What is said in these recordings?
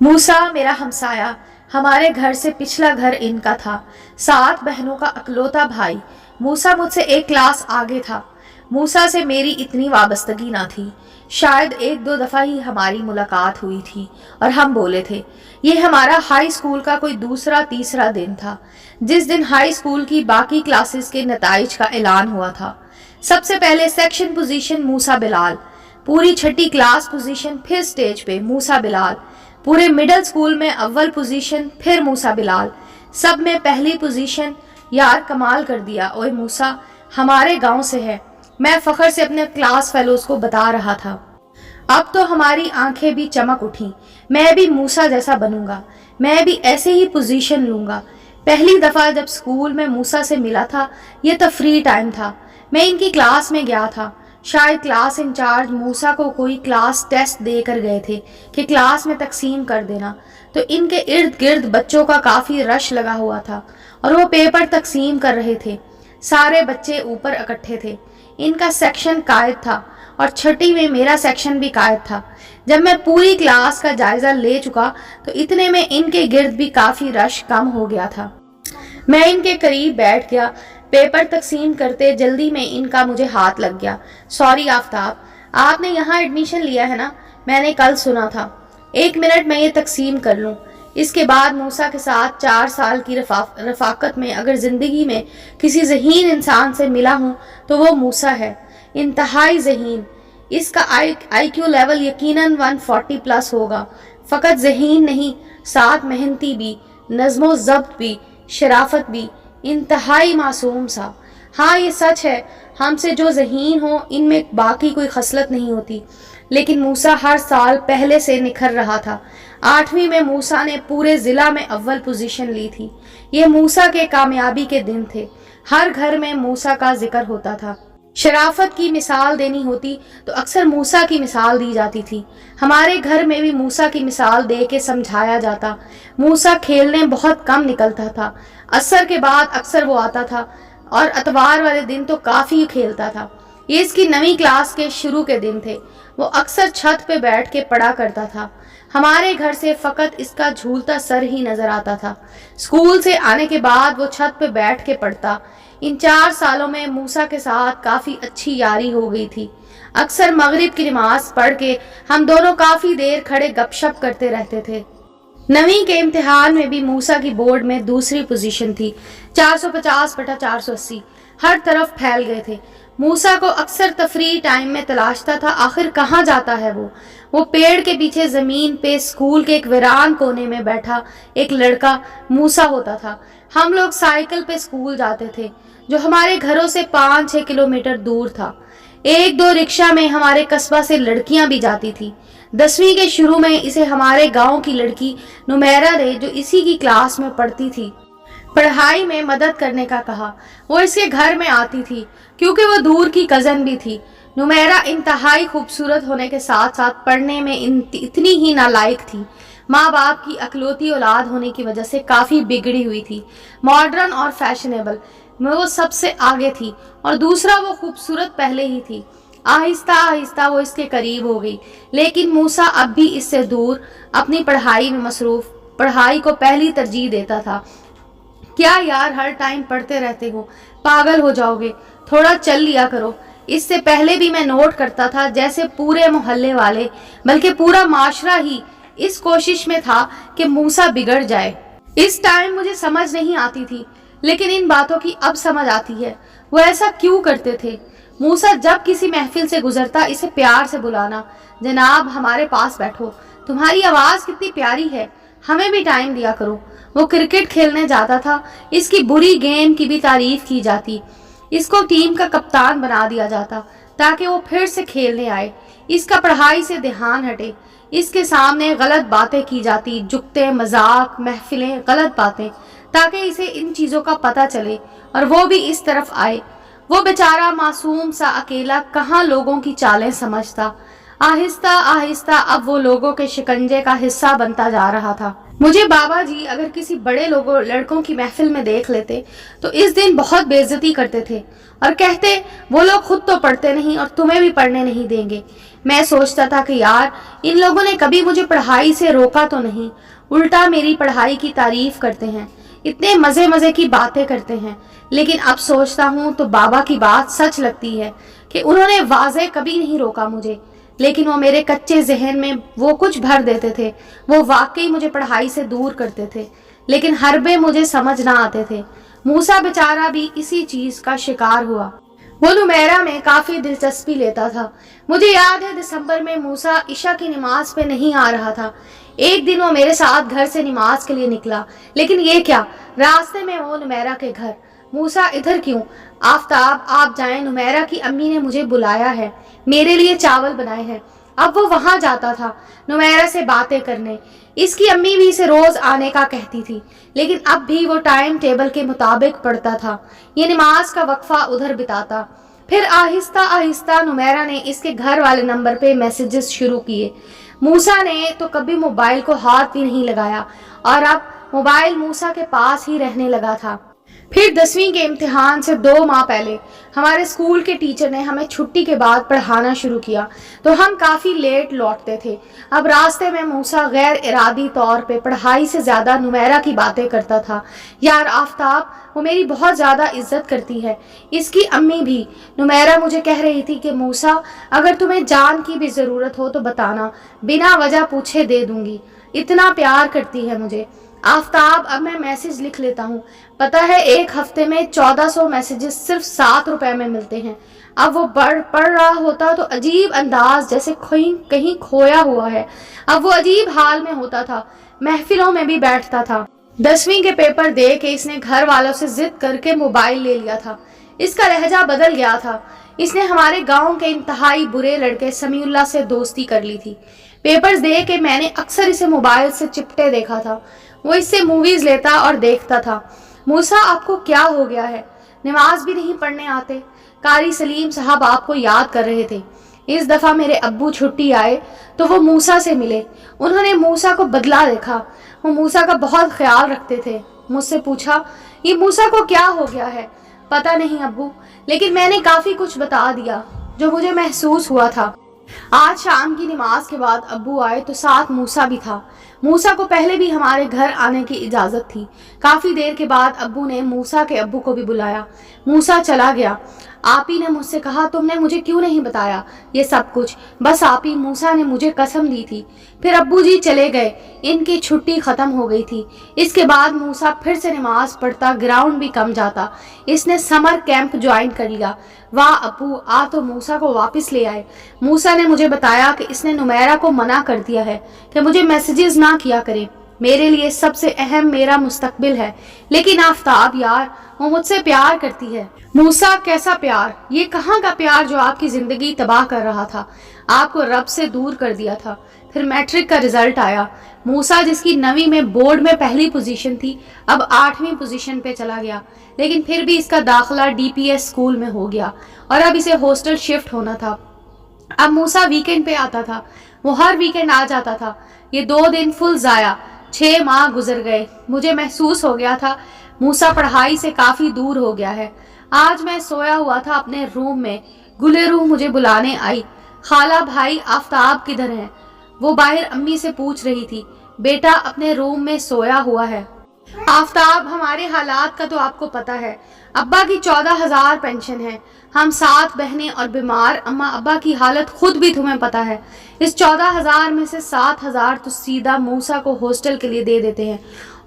موسا میرا ہمسایا، ہمارے گھر سے پچھلا گھر ان کا تھا۔ 7 بہنوں کا اکلوتا بھائی۔ موسا مجھ سے ایک کلاس آگے تھا۔ موسا سے میری اتنی وابستگی نہ تھی۔ شاید 1-2 دفعہ ہی ہماری ملاقات ہوئی تھی اور ہم بولے تھے۔ یہ ہمارا ہائی اسکول کا کوئی دوسرا تیسرا دن تھا، جس دن ہائی اسکول کی باقی کلاسز کے نتائج کا اعلان ہوا تھا۔ سب سے پہلے سیکشن پوزیشن موسا بلال، پوری چھٹی کلاس پوزیشن، پھر سٹیج پہ موسا بلال، پورے مڈل سکول میں اول پوزیشن، پھر موسا بلال، سب میں پہلی پوزیشن۔ یار کمال کر دیا، اوئے موسا ہمارے گاؤں سے ہے، میں فخر سے اپنے کلاس فیلوز کو بتا رہا تھا۔ اب تو ہماری آنکھیں بھی چمک اٹھیں، میں بھی موسا جیسا بنوں گا، میں بھی ایسے ہی پوزیشن لوں گا۔ پہلی دفعہ جب سکول میں موسا سے ملا تھا، یہ تفریح ٹائم تھا، میں ان کی کلاس میں گیا تھا۔ شاید کلاس انچارج موسا کو کوئی کلاس ٹیسٹ دے کر گئے تھے کہ کلاس میں تقسیم کر دینا، تو ان کے ارد گرد بچوں کا کافی رش لگا ہوا تھا اور وہ پیپر تقسیم کر رہے تھے۔ سارے بچے اوپر اکٹھے تھے۔ ان کا سیکشن قائد تھا اور چھٹی میں میرا سیکشن بھی قائد تھا۔ جب میں پوری کلاس کا جائزہ لے چکا تو اتنے میں ان کے گرد بھی کافی رش کم ہو گیا تھا۔ میں ان کے قریب بیٹھ گیا۔ پیپر تقسیم کرتے جلدی میں ان کا مجھے ہاتھ لگ گیا۔ سوری آفتاب، آپ نے یہاں ایڈمیشن لیا ہے نا؟ میں نے کل سنا تھا۔ 1 منٹ میں یہ تقسیم کر لوں۔ اس کے بعد موسا کے ساتھ 4 سال کی رفاقت میں اگر زندگی میں کسی ذہین انسان سے ملا ہوں تو وہ موسا ہے۔ انتہائی ذہین۔ اس کا آئی کیو لیول یقیناً 140 پلس ہوگا۔ فقط ذہین نہیں، ساتھ محنتی بھی، نظم و ضبط بھی، شرافت بھی، انتہائی معصوم سا۔ ہاں یہ سچ ہے، ہم سے جو ذہین ہوں ان میں باقی کوئی خصلت نہیں ہوتی، لیکن موسا ہر سال پہلے سے نکھر رہا تھا۔ 8ویں میں موسا نے پورے ضلع میں اول پوزیشن لی تھی۔ یہ موسا کے کامیابی کے دن تھے۔ ہر گھر میں موسا کا ذکر ہوتا تھا۔ شرافت کی مثال دینی ہوتی تو اکثر موسا کی مثال دی جاتی تھی۔ ہمارے گھر میں بھی موسا کی مثال دے کے سمجھایا جاتا۔ موسا کھیلنے بہت کم نکلتا تھا۔ عصر کے بعد اکثر وہ آتا تھا اور اتوار والے دن تو کافی کھیلتا تھا۔ یہ اس کی 9ویں کلاس کے شروع کے دن تھے۔ وہ اکثر چھت پہ بیٹھ کے پڑھا کرتا تھا۔ ہمارے گھر سے فقط اس کا جھولتا سر ہی نظر آتا تھا۔ اسکول سے آنے کے بعد وہ چھت پہ بیٹھ کے پڑھتا۔ ان 4 سالوں میں موسا کے ساتھ کافی اچھی یاری ہو گئی تھی۔ اکثر مغرب کی نماز پڑھ کے ہم دونوں کافی دیر کھڑے گپ شپ کرتے رہتے تھے۔ 9ویں کے امتحان میں بھی موسا کی بورڈ میں دوسری پوزیشن تھی۔ 450/480 ہر طرف پھیل گئے تھے۔ موسا کو اکثر تفریح ٹائم میں تلاشتا تھا، آخر کہاں جاتا ہے وہ پیڑ کے پیچھے زمین پہ اسکول کے ایک ویران کونے میں بیٹھا ایک لڑکا موسا ہوتا تھا۔ ہم لوگ سائیکل پہ اسکول جاتے تھے جو ہمارے گھروں سے 5-6 کلومیٹر دور تھا۔ 1-2 رکشہ میں ہمارے قصبہ سے لڑکیاں بھی جاتی تھی۔ 10ویں کے شروع میں اسے ہمارے گاؤں کی لڑکی نمیرہ نے، جو اسی کی کلاس میں پڑھتی تھی، پڑھائی میں مدد کرنے کا کہا۔ وہ اس کے گھر میں آتی تھی کیونکہ وہ دور کی کزن بھی تھی۔ نمیرہ انتہائی خوبصورت ہونے کے ساتھ ساتھ پڑھنے میں اتنی ہی نالائق تھی۔ ماں باپ کی اکلوتی اولاد ہونے کی وجہ سے کافی بگڑی ہوئی تھی۔ ماڈرن اور فیشنیبل میں وہ سب سے آگے تھی، اور دوسرا وہ خوبصورت پہلے ہی تھی۔ آہستہ آہستہ وہ اس کے قریب ہو گئی، لیکن موسا اب بھی اس سے دور، اپنی پڑھائی میں مصروف، پڑھائی کو پہلی ترجیح دیتا تھا۔ کیا یار ہر ٹائم پڑھتے رہتے ہو، پاگل ہو جاؤ گے، تھوڑا چل لیا کرو۔ اس سے پہلے بھی میں نوٹ کرتا تھا جیسے پورے محلے والے بلکہ پورا معاشرہ ہی اس کوشش میں تھا کہ موسا بگڑ جائے۔ اس ٹائم مجھے سمجھ نہیں آتی تھی، لیکن ان باتوں کی اب سمجھ آتی ہے۔ وہ ایسا کیوں کرتے تھے؟ موسا جب کسی محفل سے گزرتا اسے پیار سے بلانا، جناب ہمارے پاس بیٹھو، تمہاری آواز کتنی پیاری ہے، ہمیں بھی ٹائم دیا کرو۔ وہ کرکٹ کھیلنے جاتا تھا، اس کی بری گیم کی بھی تعریف کی جاتی، اس کو ٹیم کا کپتان بنا دیا جاتا تاکہ وہ پھر سے کھیلنے آئے، اس کا پڑھائی سے دھیان ہٹے، اس کے سامنے غلط باتیں کی جاتی، جگتے، مذاق، محفلیں، غلط باتیں، تاکہ اسے ان چیزوں کا پتہ چلے اور وہ بھی اس طرف آئے۔ وہ بیچارہ معصوم سا اکیلا کہاں لوگوں کی چالیں سمجھتا۔ आहिस्ता आहिस्ता अब वो लोगों के शिकंजे का हिस्सा बनता जा रहा था। मुझे बाबा जी अगर किसी बड़े लड़कों की महफिल में देख लेते तो इस दिन बहुत बेइज्जती करते थे और कहते वो लोग खुद तो पढ़ते नहीं और तुम्हें भी पढ़ने नहीं देंगे। मैं सोचता था कि यार इन लोगों ने कभी मुझे पढ़ाई से रोका तो नहीं, उल्टा मेरी पढ़ाई की तारीफ करते हैं, इतने मजे मजे की बातें करते हैं। लेकिन अब सोचता हूँ तो बाबा की बात सच लगती है कि उन्होंने वाज़े कभी नहीं रोका मुझे, लेकिन वो मेरे कच्चे जहन में वो कुछ भर देते थे। वो वाकई मुझे पढ़ाई से दूर करते थे, लेकिन हरबे मुझे समझ ना आते थे। मूसा बेचारा भी इसी चीज का शिकार हुआ। वो नुमेरा में काफी दिलचस्पी लेता था। मुझे याद है दिसंबर में मूसा इशा की नमाज पे नहीं आ रहा था। एक दिन वो मेरे साथ घर से नमाज के लिए निकला, लेकिन ये क्या, रास्ते में वो नुमेरा के घर। मूसा इधर क्यों? आफ्ताब आप जाएं, नुमेरा की अम्मी ने मुझे बुलाया है, मेरे लिए चावल बनाए हैं। अब वो वहां जाता था नुमेरा से बातें करने। इसकी अम्मी भी इसे रोज आने का कहती थी, लेकिन अब भी वो टाइम टेबल के मुताबिक पढ़ता था। ये नमाज का वक्फा उधर बिताता। फिर आहिस्ता आहिस्ता नुमेरा ने इसके घर वाले नंबर पे मैसेजेस शुरू किए। मूसा ने तो कभी मोबाइल को हाथ भी नहीं लगाया और अब मोबाइल मूसा के पास ही रहने लगा था। फिर 10वीं के इम्तिहान से 2 माह पहले हमारे स्कूल के टीचर ने हमें छुट्टी के बाद पढ़ाना शुरू किया, तो हम काफ़ी लेट लौटते थे। अब रास्ते में मूसा गैर इरादी तौर पे पढ़ाई से ज़्यादा नुमेरा की बातें करता था। यार आफ्ताब, वो मेरी बहुत ज़्यादा इज्जत करती है, इसकी अम्मी भी। नुमेरा मुझे कह रही थी कि मूसा अगर तुम्हें जान की भी ज़रूरत हो तो बताना, बिना वजह पूछे दे दूंगी, इतना प्यार करती है मुझे। आफ्ताब, अब मैं मैसेज लिख लेता हूँ। पता है एक हफ्ते में 1400 मैसेजेस सिर्फ 7 रुपए में मिलते हैं। अब वो पढ़ रहा होता तो अजीब अंदाज जैसे कहीं खोया हुआ है। अब वो अजीब हाल में होता था, महफिलों में भी बैठता था। 10वीं के पेपर दे के इसने घर वालों से जिद करके मोबाइल ले लिया था। इसका लहजा बदल गया था। इसने हमारे गांव के इंतहाई बुरे लड़के समीउल्लाह से दोस्ती कर ली थी। पेपर्स दे के मैंने अक्सर इसे मोबाइल से चिपटे देखा था। वो इससे मूवीज लेता और देखता था। मूसा आपको क्या हो गया है, नमाज भी नहीं पढ़ने आते? कारी सलीम साहब आपको याद कर रहे थे। इस दफ़ा मेरे अब्बू छुट्टी आए तो वो मूसा से मिले। उन्होंने मूसा को बदला देखा। वो मूसा का बहुत ख्याल रखते थे। मुझसे पूछा ये मूसा को क्या हो गया है? पता नहीं अब्बू, लेकिन मैंने काफ़ी कुछ बता दिया जो मुझे महसूस हुआ था। आज शाम की नमाज के बाद अब्बू आए तो साथ मूसा भी था। मूसा को पहले भी हमारे घर आने की इजाज़त थी। काफ़ी देर के बाद अब्बू ने मूसा के अब्बू को भी बुलाया। मूसा चला गया। आप ही ने मुझसे कहा तुमने मुझे क्यों नहीं बताया ये सब कुछ? बस आप ही, मूसा ने मुझे कसम दी थी। फिर अब्बू जी चले गए, इनकी छुट्टी ख़त्म हो गई थी। इसके बाद मूसा फिर से नमाज पढ़ता, ग्राउंड भी कम जाता। इसने समर कैंप ज्वाइन कर लिया। वाह अब्बू, आप तो मूसा को वापस ले आए। मूसा ने मुझे बताया कि इसने नुमेरा को मना कर दिया है कि मुझे मैसेजेस ना किया करे। मेरे लिए सबसे अहम मेरा मुस्तकबिल है। लेकिन आफ्ताब यार, वो मुझसे प्यार करती है। मूसा कैसा प्यार? ये कहाँ का प्यार जो आपकी जिंदगी तबाह कर रहा था, आपको रब से दूर कर दिया था। फिर मैट्रिक का रिजल्ट आया। मूसा जिसकी 9वीं में बोर्ड में पहली पोजीशन थी, अब 8वीं पोजीशन पे चला गया। लेकिन फिर भी इसका दाखिला DPS स्कूल में हो गया और अब इसे हॉस्टल शिफ्ट होना था। अब मूसा वीकेंड पे आता था। वो हर वीकेंड आ जाता था। ये 2 दिन फुल जाया। 6 माह गुजर गए। मुझे महसूस हो गया था मूसा पढ़ाई से काफ़ी दूर हो गया है। आज मैं सोया हुआ था अपने रूम में, गुलेरू मुझे बुलाने आई। खाला भाई आफ्ताब किधर है? वो बाहर अम्मी से पूछ रही थी। बेटा अपने रूम में सोया हुआ है। आफ्ताब, हमारे हालात का तो आपको पता है। अब्बा की 14,000 पेंशन है, हम 7 बहनें और बीमार अम्मा अब्बा की हालत खुद भी तुम्हें पता है। इस 14,000 में से 7,000 तो सीधा मूसा को हॉस्टल के लिए दे देते हैं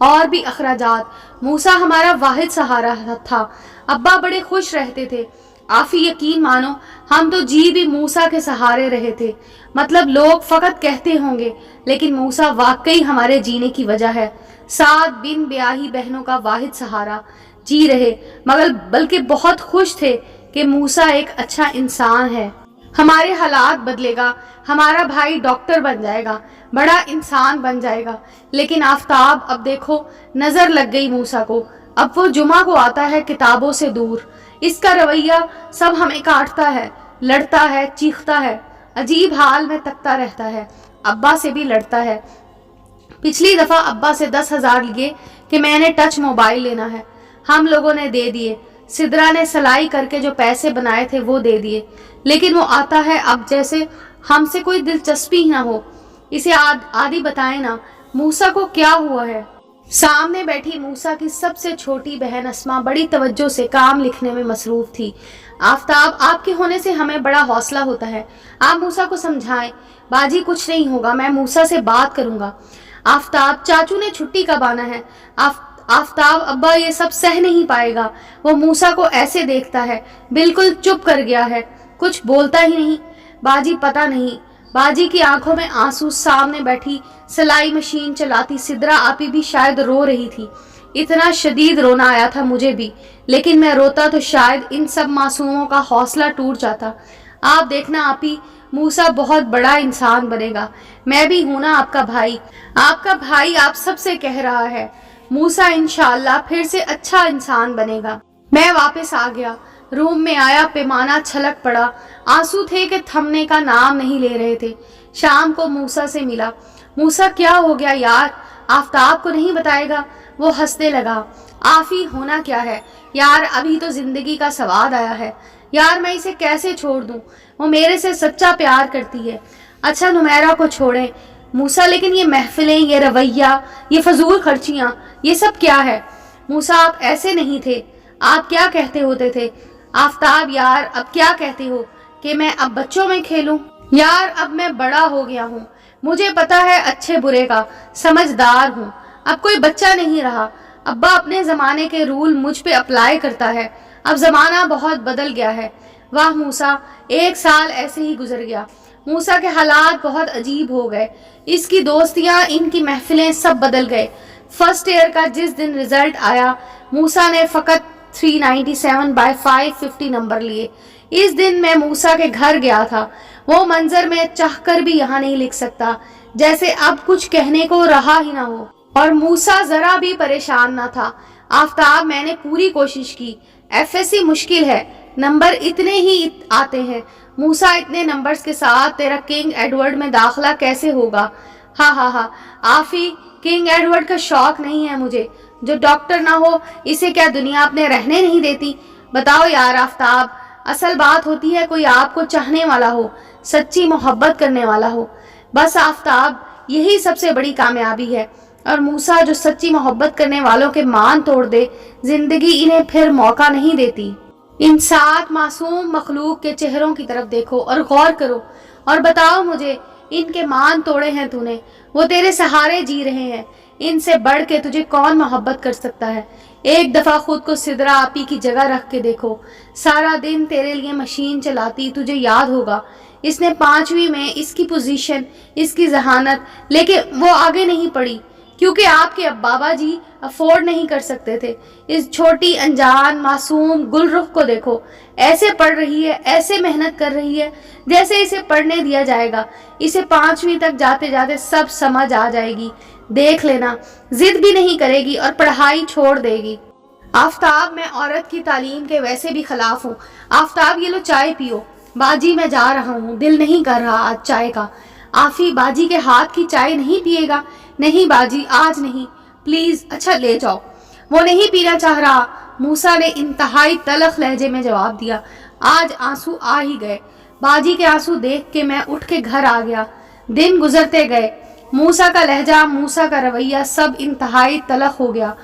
और भी अखराजात। मूसा हमारा वाहिद सहारा था। अब्बा बड़े खुश रहते थे। आफी यकीन मानो, हम तो जी भी मूसा के सहारे रहे थे। मतलब लोग फकत कहते होंगे, लेकिन मूसा वाकई हमारे जीने की वजह है। 7 बिन ब्याही बहनों का वाहिद सहारा। जी रहे, मगर बल्कि बहुत खुश थे कि मूसा एक अच्छा इंसान है। हमारे हालात बदलेगा, हमारा भाई डॉक्टर बन जाएगा, बड़ा इंसान बन जाएगा। लेकिन आफ्ताब, अब देखो नजर लग गई मूसा को। अब वो जुमा को आता है किताबों से दूर। इसका रवैया सब हमें काटता है, लड़ता है, चीखता है। अजीब हाल में तकता रहता है, अब्बा से भी लड़ता है। पिछली दफ़ा अब्बा से 10,000 लिए कि मैंने टच मोबाइल लेना है, हम लोगों ने दे दिए। सिद्रा ने सिलाई करके जो पैसे बनाए थे वो दे दिए, लेकिन वो आता है अब जैसे हमसे कोई दिलचस्पी ही ना हो। इसे आदि बताए ना, मूसा को क्या हुआ है। सामने बैठी मूसा की सबसे छोटी बहन अस्मा बड़ी तवज्जो से काम लिखने में मसरूफ थी। आफताब, आपके होने से हमें बड़ा हौसला होता है, आप मूसा को समझाएं। बाजी, कुछ नहीं होगा, मैं मूसा से बात करूंगा। आफताब, चाचू ने छुट्टी कब आना है। आफताब, अब्बा ये सब सह नहीं पाएगा। वो मूसा को ऐसे देखता है, बिल्कुल चुप कर गया है, कुछ बोलता ही नहीं। बाजी, पता नहीं। बाजी की आंखों में आंसू। सामने बैठी सिलाई मशीन चलाती सिद्रा आपी भी शायद रो रही थी। इतना शदीद रोना आया था मुझे भी, लेकिन मैं रोता तो शायद इन सब मासूमों का हौसला टूट जाता। आप देखना आपी, मूसा बहुत बड़ा इंसान बनेगा। मैं भी हूं ना आपका भाई। आपका भाई आप सबसे कह रहा है, मूसा इंशाअल्लाह फिर से अच्छा इंसान बनेगा। मैं वापस आ गया, रूम में आया, पैमाना छलक पड़ा। आंसू थे कि थमने का नाम नहीं ले रहे थे। शाम को मूसा से मिला। मूसा, क्या हो गया यार, आफताब को नहीं बताएगा। वो हंसने लगा। आफी, होना क्या है यार, अभी तो जिंदगी का स्वाद आया है यार, मैं इसे कैसे छोड़ दूं, वो मेरे से सच्चा प्यार करती है। अच्छा नुमैरा को छोड़ें मूसा, लेकिन ये महफिलें, ये रवैया, ये फजूल खर्चियां, ये सब क्या है। मूसा, आप ऐसे नहीं थे, आप क्या कहते होते थे। आफताब, यार अब क्या कहते हो कि मैं अब बच्चों में खेलूं। यार अब मैं बड़ा हो गया हूँ, मुझे पता है अच्छे बुरे का, समझदार हूँ, अब कोई बच्चा नहीं रहा। अब्बा अपने जमाने के रूल मुझ पे अप्लाई करता है, अब जमाना बहुत बदल गया है। वाह मूसा, 1 साल ऐसे ही गुजर गया। मूसा के हालात बहुत अजीब हो गए, इसकी दोस्तियां, इनकी महफिलें सब बदल गए। फर्स्ट ईयर का जिस दिन रिजल्ट आया, मूसा ने फकत 397/550 नंबर लिए। इस दिन मैं मूसा के घर गया था। वो मंजर मैं चाहकर भी यहाँ नहीं लिख सकता, जैसे अब कुछ कहने को रहा ही ना हो। और मूसा जरा भी परेशान ना था। आफताब, मैंने पूरी कोशिश की, एफएससी मुश्किल है, नंबर इतने ही आते हैं। मूसा, इतने नंबर्स के साथ तेरा किंग एडवर्ड में दाखिला कैसे होगा। हाँ हाँ हाँ आफी, किंग एडवर्ड का शौक नहीं है मुझे, जो डॉक्टर ना हो इसे क्या दुनिया अपने रहने नहीं देती। बताओ यार आफताब, असल बात होती है कोई आपको चाहने वाला हो, सच्ची मोहब्बत करने वाला हो। बस आफताब, यही सबसे बड़ी कामयाबी है। और मूसा जो सच्ची मोहब्बत करने वालों के मान तोड़ दे, जिंदगी इन्हें फिर मौका नहीं देती। इन 7 मासूम मखलूक के चेहरों की तरफ देखो और गौर करो और बताओ मुझे, इनके मान तोड़े हैं तूने, वो तेरे सहारे जी रहे हैं, इनसे बढ़ के तुझे कौन मोहब्बत कर सकता है। एक दफा खुद को सिद्रा आपी की जगह रख के देखो, सारा दिन तेरे लिए मशीन चलाती, तुझे याद होगा। इसने 5वीं में इसकी पोजीशन, इसकी जहानत, लेकिन वो आगे नहीं पड़ी क्योंकि आपके बाबा जी अफोर्ड नहीं कर सकते थे। इस छोटी अनजान मासूम गुलरुख को देखो, ऐसे पढ़ रही है, ऐसे मेहनत कर रही है जैसे इसे पढ़ने दिया जाएगा। इसे 5वीं तक जाते जाते सब समझ आ जाएगी, देख लेना, जिद भी नहीं करेगी और पढ़ाई छोड़ देगी। आफताब, मैं औरत की तालीम के वैसे भी खिलाफ हूँ। आफताब, ये लो चाय पियो। बाजी, मैं जा रहा हूँ, दिल नहीं कर रहा आज चाय का। आफी, बाजी के हाथ की चाय नहीं पिएगा। नहीं बाजी, आज नहीं, प्लीज। अच्छा ले जाओ। वो नहीं पीना चाह रहा, मूसा ने इंतहाई तलख लहजे में जवाब दिया। आज आंसू आ ही गए। बाजी के आंसू देख के मैं उठ के घर आ गया। दिन गुजरते गए, मूसा का लहजा, मूसा का रवैया सब इंतहाई तलख हो गया।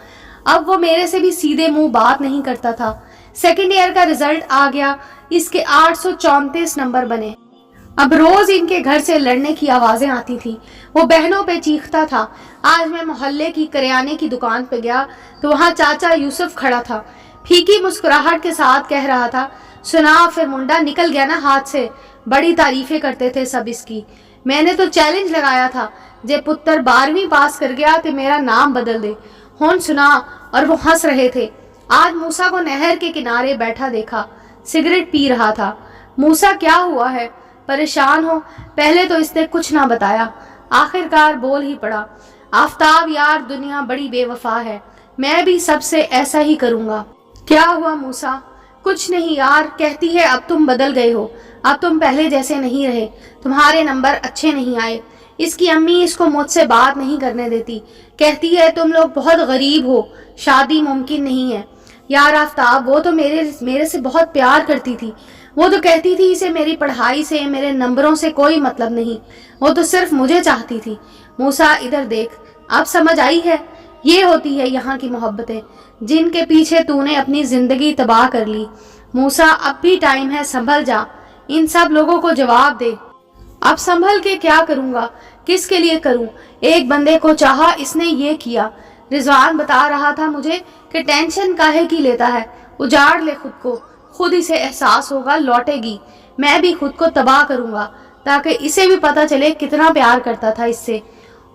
अब वो मेरे से भी सीधे मुंह बात नहीं करता था। सेकेंड ईयर का रिजल्ट आ गया, इसके 834 नंबर बने। अब रोज इनके घर से लड़ने की आवाजें आती थी, वो बहनों पे चीखता था। आज मैं मोहल्ले की करियाने की दुकान पे गया तो वहाँ चाचा यूसुफ खड़ा था। फीकी मुस्कुराहट के साथ कह रहा था, सुना फिर मुंडा निकल गया ना हाथ से। बड़ी तारीफें करते थे सब इसकी। मैंने तो चैलेंज लगाया था, जे पुत्र 12वीं पास कर गया तो मेरा नाम बदल दे। होन सुना, और वो हंस रहे थे। आज मूसा को नहर के किनारे बैठा देखा, सिगरेट पी रहा था। मूसा, क्या हुआ है, परेशान हो? पहले तो इसने कुछ ना बताया, आखिरकार बोल ही पड़ा। आफताब यार, दुनिया बड़ी बेवफा है, मैं भी सबसे ऐसा ही करूंगा। क्या हुआ मूसा? कुछ नहीं यार, कहती है अब तुम बदल गए हो, अब तुम पहले जैसे नहीं रहे, तुम्हारे नंबर अच्छे नहीं आए। इसकी अम्मी इसको मुझसे बात नहीं करने देती, कहती है तुम लोग बहुत गरीब हो, शादी मुमकिन नहीं है। यार आफ्ताब, वो तो मेरे से बहुत प्यार करती थी। वो तो कहती थी इसे मेरी पढ़ाई से, मेरे नंबरों से कोई मतलब नहीं, वो तो सिर्फ मुझे चाहती थी। मूसा इधर देख, अब समझ आई है, ये होती है यहाँ की मोहब्बतें, जिनके पीछे तूने अपनी जिंदगी तबाह कर ली। मूसा अब भी टाइम है, संभल जा, इन सब लोगों को जवाब दे। अब संभल के क्या करूँगा, किसके लिए करूँ? एक बंदे को चाहा, इसने ये किया। रिजवान बता रहा था मुझे कि टेंशन काहे की लेता है, उजाड़ ले खुद को, खुद इसे एहसास होगा, लौटेगी। मैं भी खुद को तबाह करूँगा ताकि इसे भी पता चले कितना प्यार करता था इससे।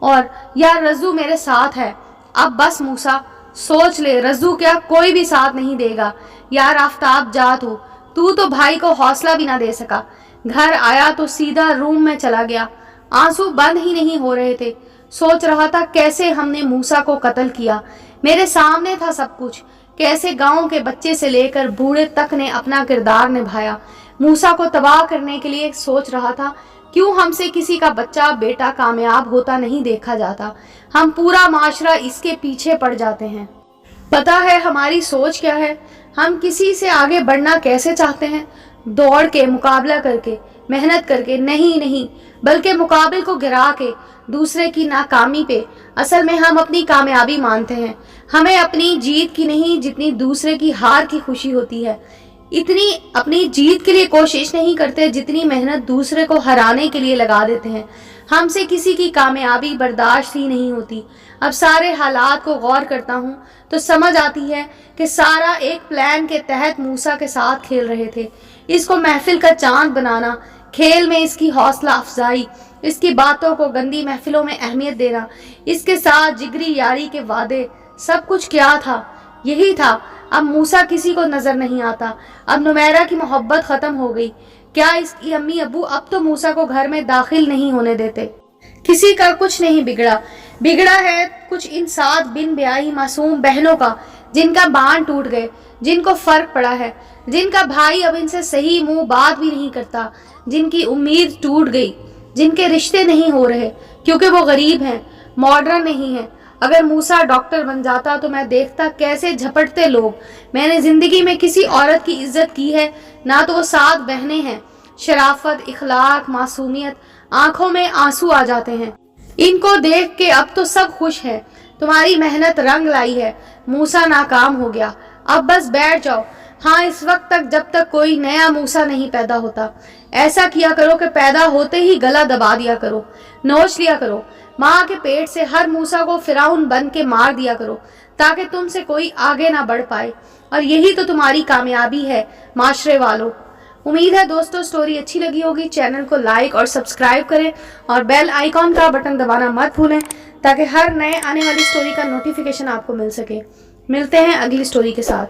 और यार रज्जू मेरे साथ है। अब बस मूसा, सोच ले, रज्जू क्या कोई भी साथ नहीं देगा। यार आफ्ताब जा, तू तो भाई को हौसला भी ना दे सका। घर आया तो सीधा रूम में चला गया, आंसू बंद ही नहीं हो रहे थे। सोच रहा था कैसे हमने मूसा को कत्ल किया, मेरे सामने था सब कुछ, कैसे गांव के बच्चे से लेकर बूढ़े तक ने अपना किरदार निभाया। मूसा को तबाह करने के लिए सोच रहा था, क्यों हमसे किसी का बच्चा बेटा कामयाब होता नहीं देखा जाता, हम पूरा माशरा इसके पीछे पड़ जाते हैं। पता है हमारी सोच क्या है, हम किसी से आगे बढ़ना कैसे चाहते हैं? दौड़ के, मुकाबला करके, मेहनत करके नहीं, बल्कि मुकाबले को गिरा के, दूसरे की नाकामी पे। असल में हम अपनी कामयाबी मानते हैं, हमें अपनी जीत की नहीं, जितनी दूसरे की हार की खुशी होती है। इतनी अपनी जीत के लिए कोशिश नहीं करते जितनी मेहनत दूसरे को हराने के लिए लगा देते हैं। हमसे किसी की कामयाबी बर्दाश्त ही नहीं होती। अब सारे हालात को गौर करता हूँ तो समझ आती है कि सारा एक प्लान के तहत मूसा के साथ खेल रहे थे। इसको महफिल का चांद बनाना, खेल में इसकी हौसला अफजाई, इसकी बातों को गंदी महफिलों में अहमियत देना, इसके साथ जिगरी यारी के वादे, सब कुछ क्या था? यही था। अब मूसा किसी को नजर नहीं आता, अब नुमैरा की मोहब्बत खत्म हो गई। क्या इसकी अम्मी अब्बू अब तो मूसा को घर में दाखिल नहीं होने देते? किसी का कुछ नहीं बिगड़ा है कुछ इन 7 बिन ब्याही मासूम बहनों का, जिनका बांध टूट गए, जिनको फर्क पड़ा है, जिनका भाई अब इनसे सही मुंह बात भी नहीं करता, जिनकी उम्मीद टूट गई, जिनके रिश्ते नहीं हो रहे क्योंकि वो गरीब हैं, मॉडर्न नहीं है। अगर मूसा डॉक्टर बन जाता तो मैं देखता कैसे झपटते लोग। मैंने जिंदगी में किसी औरत की इज्जत की है ना, तो वो 7 बहनें हैं। शराफत, इखलाक, मासूमियत, आंखों में आंसू आ जाते हैं। इनको देख के अब तो सब खुश हैं। तुम्हारी मेहनत रंग लाई है। मूसा नाकाम हो गया, अब बस बैठ जाओ। हाँ, इस वक्त तक जब तक कोई नया मूसा नहीं पैदा होता। ऐसा किया करो कि पैदा होते ही गला दबा दिया करो, नोच लिया करो। माँ के पेट से हर मूसा को फिराउन बन के मार दिया करो ताकि तुमसे कोई आगे ना बढ़ पाए। और यही तो तुम्हारी कामयाबी है माशरे वालों। उम्मीद है दोस्तों स्टोरी अच्छी लगी होगी। चैनल को लाइक और सब्सक्राइब करें और बेल आइकॉन का बटन दबाना मत भूलें ताकि हर नए आने वाली स्टोरी का नोटिफिकेशन आपको मिल सके। मिलते हैं अगली स्टोरी के साथ।